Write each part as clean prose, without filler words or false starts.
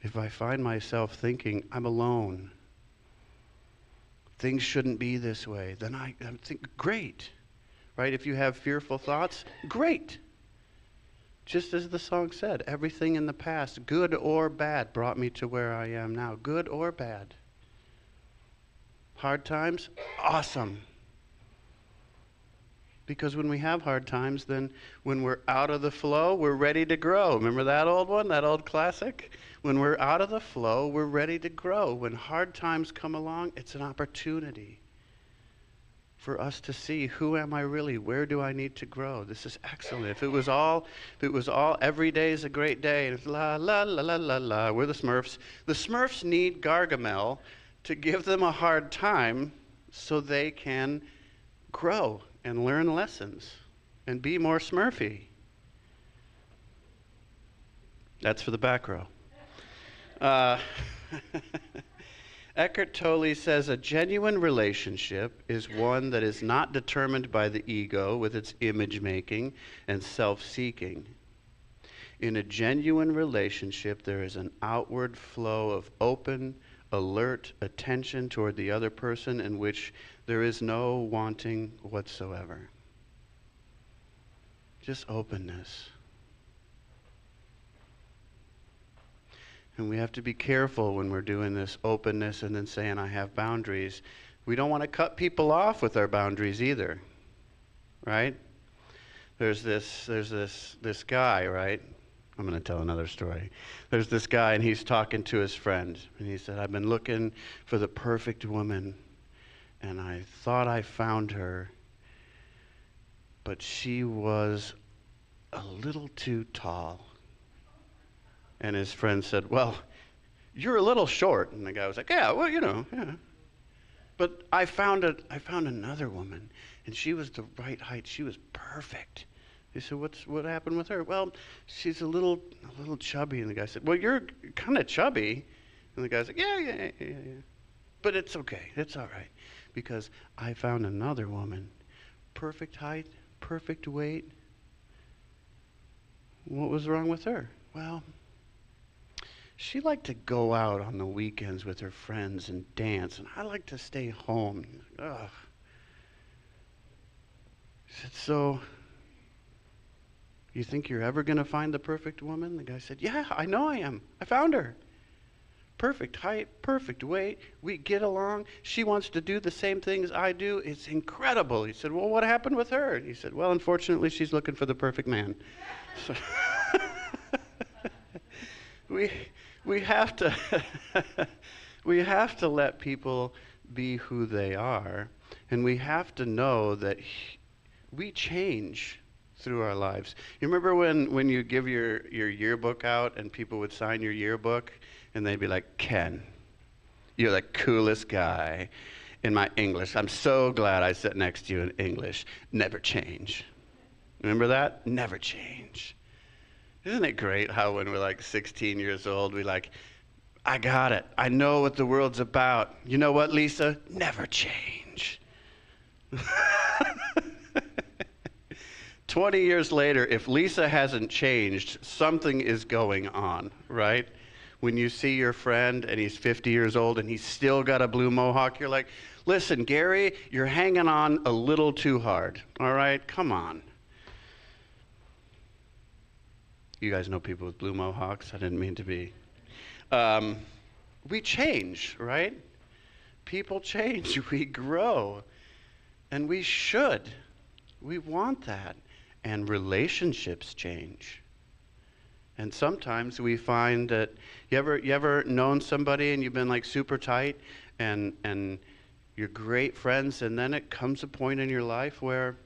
if I find myself thinking, I'm alone, things shouldn't be this way, then I think, great, right? If you have fearful thoughts, great. Just as the song said, everything in the past, good or bad, brought me to where I am now, good or bad. Hard times, awesome. Because when we have hard times, then when we're out of the flow, we're ready to grow. Remember that old one, that old classic? When we're out of the flow, we're ready to grow. When hard times come along, it's an opportunity for us to see, who am I really? Where do I need to grow? This is excellent. If it was all every day is a great day, and it's la la la la la la, we're the Smurfs. The Smurfs need Gargamel to give them a hard time so they can grow and learn lessons and be more Smurfy. That's for the back row. Eckhart Tolle says a genuine relationship is one that is not determined by the ego with its image making and self-seeking. In a genuine relationship, there is an outward flow of open, alert attention toward the other person in which there is no wanting whatsoever. Just openness. And we have to be careful when we're doing this openness and then saying, I have boundaries. We don't want to cut people off with our boundaries either, right? There's this guy, right? I'm going to tell another story. There's this guy, and he's talking to his friend, and he said, I've been looking for the perfect woman, and I thought I found her, but she was a little too tall. And his friend said, well, you're a little short. And the guy was like, yeah, well, yeah. But I found another woman, and she was the right height. She was perfect. He said, what happened with her? Well, she's a little chubby. And the guy said, well, you're kind of chubby. And the guy's like, yeah. But it's okay. It's all right. Because I found another woman. Perfect height, perfect weight. What was wrong with her? Well, she liked to go out on the weekends with her friends and dance, and I like to stay home. Ugh. He said, so, you think you're ever going to find the perfect woman? The guy said, yeah, I know I am. I found her. Perfect height, perfect weight. We get along. She wants to do the same things I do. It's incredible. He said, well, what happened with her? He said, well, unfortunately, she's looking for the perfect man. So we have to let people be who they are, and we have to know that we change through our lives. You remember when you give your yearbook out and people would sign your yearbook and they'd be like, Ken, you're the coolest guy in my English. I'm so glad I sat next to you in English. Never change. Remember that? Never change. Isn't it great how when we're like 16 years old, we like, I got it. I know what the world's about. You know what, Lisa? Never change. 20 years later, if Lisa hasn't changed, something is going on, right? When you see your friend and he's 50 years old and he's still got a blue mohawk, you're like, listen, Gary, you're hanging on a little too hard, all right? Come on. You guys know people with blue mohawks. I didn't mean to be. We change, right? People change. We grow. And we should. We want that. And relationships change. And sometimes we find that, you ever known somebody and you've been like super tight and you're great friends, and then it comes a point in your life where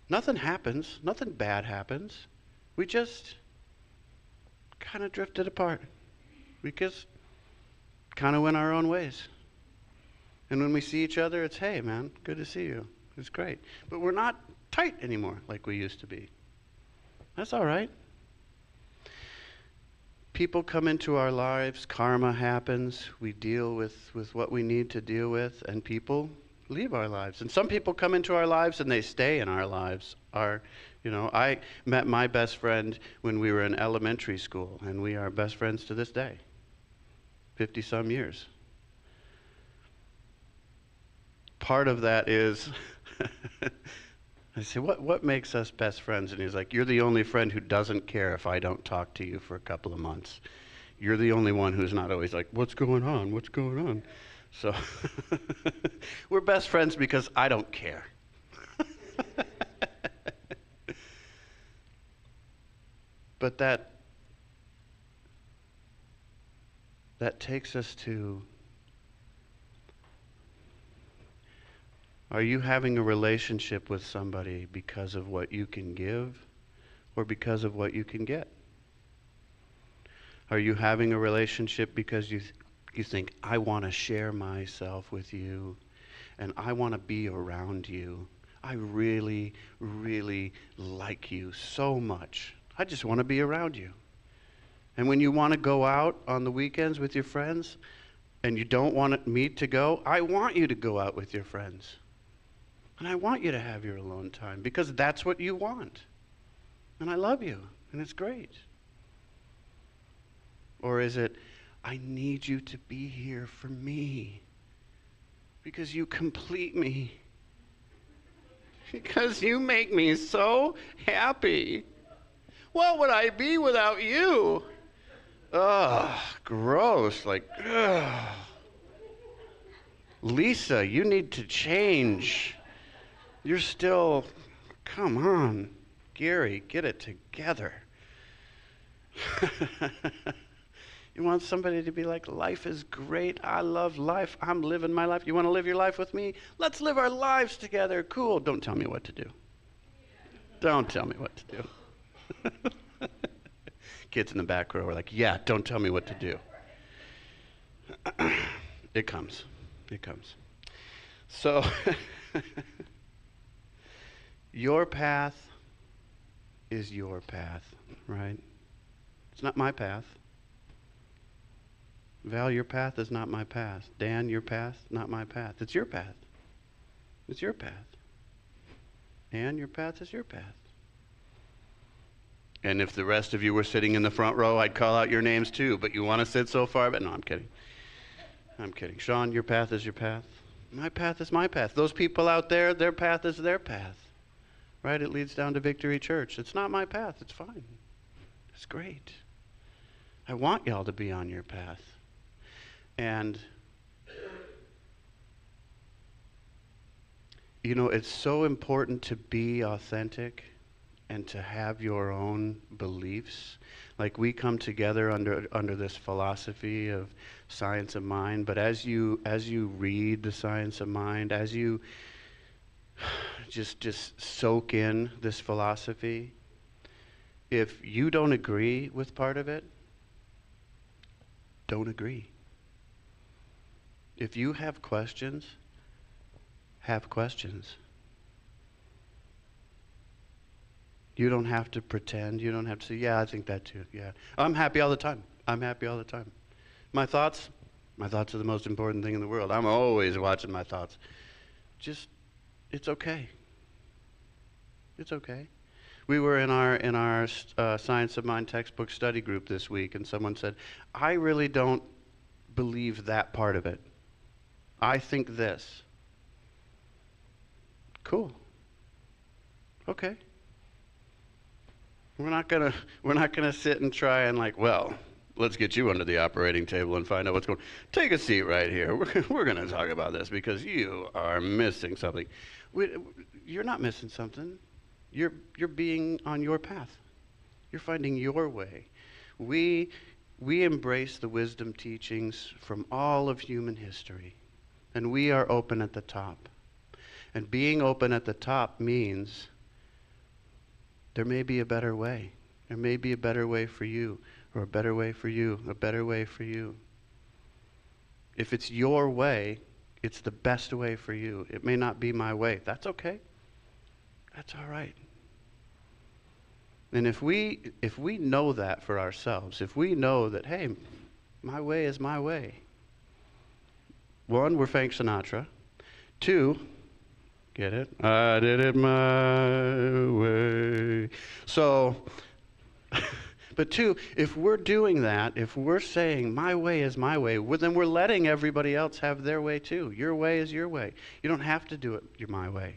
nothing happens, nothing bad happens. We just kind of drifted apart. We just kind of went our own ways. And when we see each other, it's, hey, man, good to see you. It's great. But we're not tight anymore like we used to be. That's all right. People come into our lives, karma happens, we deal with what we need to deal with, and people leave our lives. And some people come into our lives and they stay in our lives. Our You know, I met my best friend when we were in elementary school, and we are best friends to this day, 50-some years. Part of that is, I say, what makes us best friends? And he's like, you're the only friend who doesn't care if I don't talk to you for a couple of months. You're the only one who's not always like, what's going on? What's going on? So we're best friends because I don't care. But that takes us to, are you having a relationship with somebody because of what you can give or because of what you can get? Are you having a relationship because you think, I want to share myself with you and I want to be around you. I really, really like you so much. I just want to be around you. And when you want to go out on the weekends with your friends and you don't want me to go, I want you to go out with your friends. And I want you to have your alone time because that's what you want. And I love you, and it's great. Or is it, I need you to be here for me because you complete me, because you make me so happy. What would I be without you? Ugh, gross, like, ugh. Lisa, you need to change. You're still, come on. Gary, get it together. You want somebody to be like, life is great. I love life. I'm living my life. You want to live your life with me? Let's live our lives together. Cool. Don't tell me what to do. Don't tell me what to do. Kids in the back row are like, yeah, don't tell me what to do. It comes. It comes. So, your path is your path, right? It's not my path. Val, your path is not my path. Dan, your path, not my path. It's your path. It's your path. Ann, your path is your path. And if the rest of you were sitting in the front row, I'd call out your names too, but you want to sit so far, but no, I'm kidding. I'm kidding. Sean, your path is your path. My path is my path. Those people out there, their path is their path. Right? It leads down to Victory Church. It's not my path. It's fine. It's great. I want y'all to be on your path. And, you know, it's so important to be authentic and to have your own beliefs. Like, we come together under this philosophy of science of mind, but as you read the science of mind, as you just soak in this philosophy, if you don't agree with part of it, don't agree. If you have questions, have questions. You don't have to pretend. You don't have to say, yeah, I think that too. Yeah. I'm happy all the time. I'm happy all the time. My thoughts are the most important thing in the world. I'm always watching my thoughts. Just, it's okay. It's okay. We were in our Science of Mind textbook study group this week, and someone said, I really don't believe that part of it. I think this. Cool. Okay. We're not gonna sit and try and like, well, let's get you under the operating table and find out what's going on. Take a seat right here. We're gonna talk about this because you are missing something. You're not missing something. You're being on your path. You're finding your way. We embrace the wisdom teachings from all of human history, and we are open at the top. And being open at the top means there may be a better way. There may be a better way for you, or a better way for you, a better way for you. If it's your way, it's the best way for you. It may not be my way. That's okay. That's all right. And if we know that for ourselves, if we know that, hey, my way is my way. One, we're Frank Sinatra. Two, Get it? I did it my way. So, but two, if we're doing that, if we're saying my way is my way, well, then we're letting everybody else have their way too. Your way is your way. You don't have to do it my way.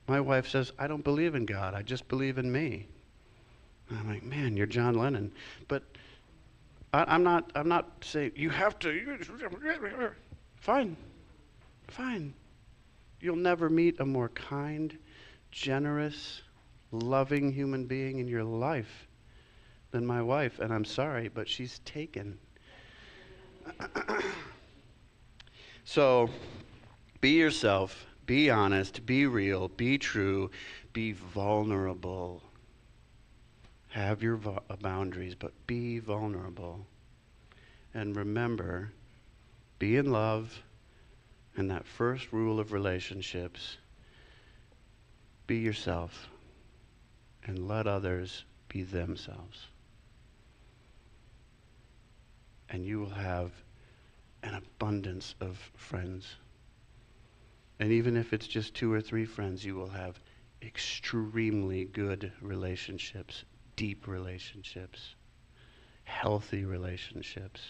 My wife says, I don't believe in God. I just believe in me. And I'm like, man, you're John Lennon. But I'm not saying you have to. Fine. Fine. You'll never meet a more kind, generous, loving human being in your life than my wife. And I'm sorry, but she's taken. So, be yourself. Be honest. Be real. Be true. Be vulnerable. Have your boundaries, but be vulnerable. And remember, be in love. And that first rule of relationships, be yourself and let others be themselves. And you will have an abundance of friends. And even if it's just 2 or 3 friends, you will have extremely good relationships, deep relationships, healthy relationships.